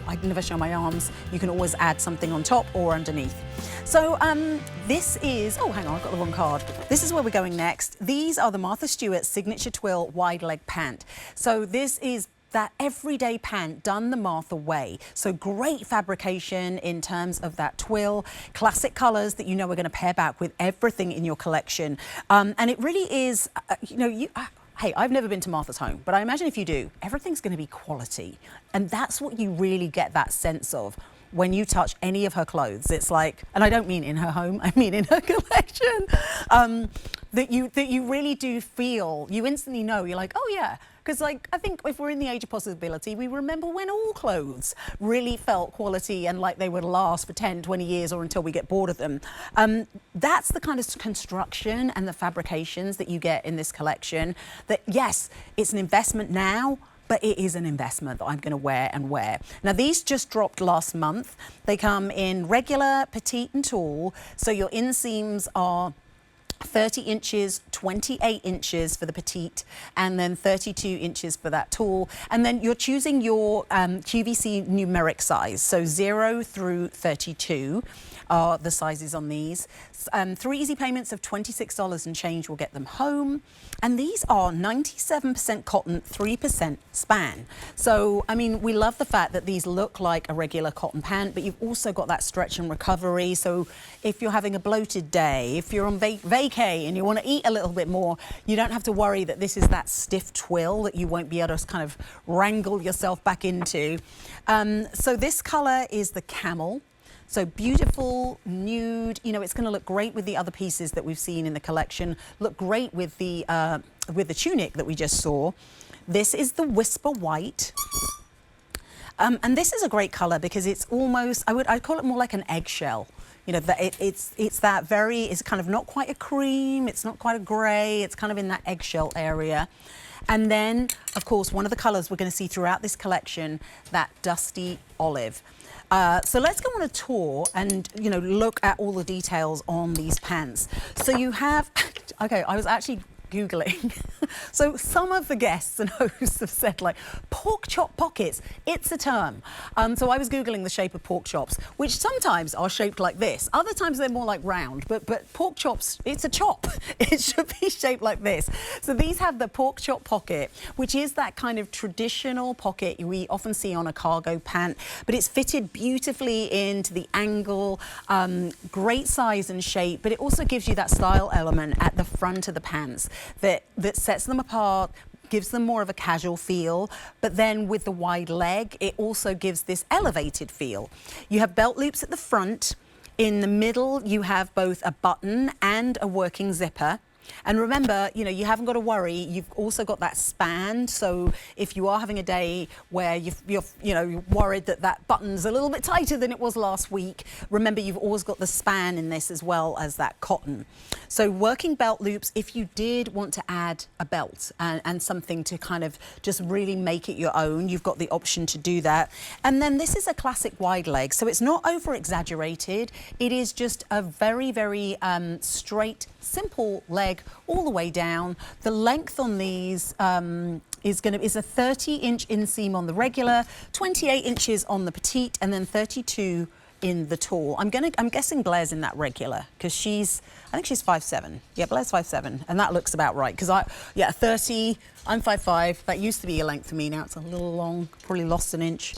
I never show my arms. You can always add something on top or underneath. So this is, oh, hang on, I've got the wrong card. This is where we're going next. These are the Martha Stewart Signature Twill wide leg pant. So this is that everyday pant done the Martha way. So great fabrication in terms of that twill, classic colors that you know are going to pair back with everything in your collection. And it really is, hey, I've never been to Martha's home, but I imagine if you do, everything's going to be quality. And that's what you really get that sense of when you touch any of her clothes. It's like, and I don't mean in her home, I mean in her collection, that you really do feel, you instantly know, you're like, oh yeah. Because like, I think if we're in the age of possibility, we remember when all clothes really felt quality and like they would last for 10, 20 years or until we get bored of them. That's the kind of construction and the fabrications that you get in this collection that, yes, it's an investment now, but it is an investment that I'm going to wear and wear. Now, these just dropped last month. They come in regular, petite and tall. So your inseams are 30 inches, 28 inches for the petite, and then 32 inches for that tall. And then you're choosing your QVC numeric size. So 0 through 32 are the sizes on these. 3 easy payments of $26 and change will get them home. And these are 97% cotton, 3% span. So, I mean, we love the fact that these look like a regular cotton pant, but you've also got that stretch and recovery. So if you're having a bloated day, if you're on vacay and you want to eat a little bit more, you don't have to worry that this is that stiff twill that you won't be able to kind of wrangle yourself back into. So this color is the camel. So beautiful, nude, you know, it's going to look great with the other pieces that we've seen in the collection, look great with the tunic that we just saw. This is the Whisper White. And this is a great color because it's almost, I'd call it more like an eggshell. You know, that it's that very, it's kind of not quite a cream, it's not quite a gray, it's kind of in that eggshell area. And then, of course, one of the colors we're going to see throughout this collection, that dusty olive. So let's go on a tour and, you know, look at all the details on these pants. So you have, okay, I was actually Googling. So some of the guests and hosts have said like pork chop pockets, it's a term. So I was Googling the shape of pork chops, which sometimes are shaped like this. Other times they're more like round, but pork chops, it's a chop. It should be shaped like this. So these have the pork chop pocket, which is that kind of traditional pocket we often see on a cargo pant, but it's fitted beautifully into the angle, great size and shape, but it also gives you that style element at the front of the pants that sets them apart, gives them more of a casual feel, but then with the wide leg, it also gives this elevated feel. You have belt loops at the front. In the middle, you have both a button and a working zipper. And remember, you know, you haven't got to worry. You've also got that span. So if you are having a day where you're worried that that button's a little bit tighter than it was last week, remember you've always got the span in this as well as that cotton. So working belt loops, if you did want to add a belt and something to kind of just really make it your own, you've got the option to do that. And then this is a classic wide leg. So it's not over exaggerated. It is just a very, very straight, simple leg all the way down. The length on these is a 30-inch inseam on the regular, 28 inches on the petite, and then 32 in the tall. I'm guessing Blair's in that regular because I think she's 5'7". Yeah, Blair's 5'7", and that looks about right because 30. I'm 5'5". That used to be a length for me. Now it's a little long, probably lost an inch.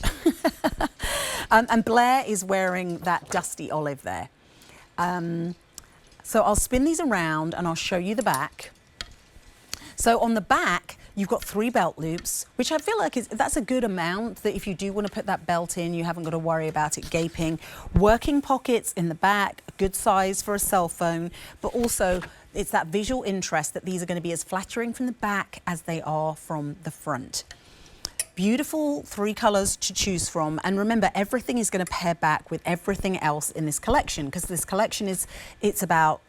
And Blair is wearing that dusty olive there. So I'll spin these around and I'll show you the back. So on the back, you've got 3 belt loops, which I feel like that's a good amount that if you do want to put that belt in, you haven't got to worry about it gaping. Working pockets in the back, a good size for a cell phone, but also it's that visual interest that these are going to be as flattering from the back as they are from the front. Beautiful 3 colors to choose from, and remember everything is going to pair back with everything else in this collection because this collection it's about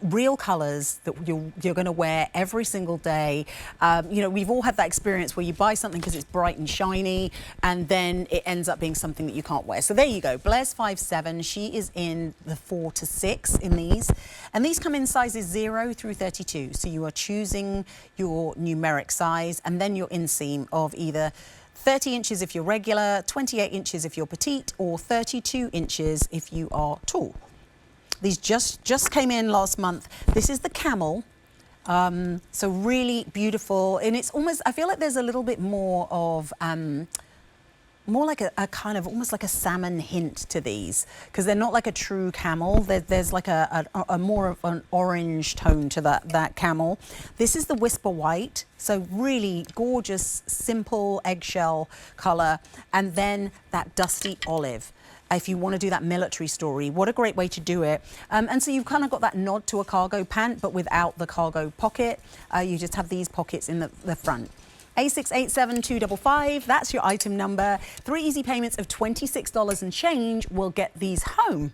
real colors that you're going to wear every single day. You know, we've all had that experience where you buy something because it's bright and shiny and then it ends up being something that you can't wear. So there you go. Blair's 5'7". She is in the 4 to 6 in these. And these come in sizes 0 through 32. So you are choosing your numeric size and then your inseam of either 30 inches if you're regular, 28 inches if you're petite, or 32 inches if you are tall. These just came in last month. This is the camel. So really beautiful, and it's almost, I feel like there's a little bit more of, more like a kind of almost like a salmon hint to these, because they're not like a true camel. There's like a more of an orange tone to that camel. This is the whisper white, so really gorgeous, simple eggshell color, and then that dusty olive. If you want to do that military story, what a great way to do it. And so you've kind of got that nod to a cargo pant, but without the cargo pocket. You just have these pockets in the front. A687255, that's your item number. 3 easy payments of $26 and change will get these home.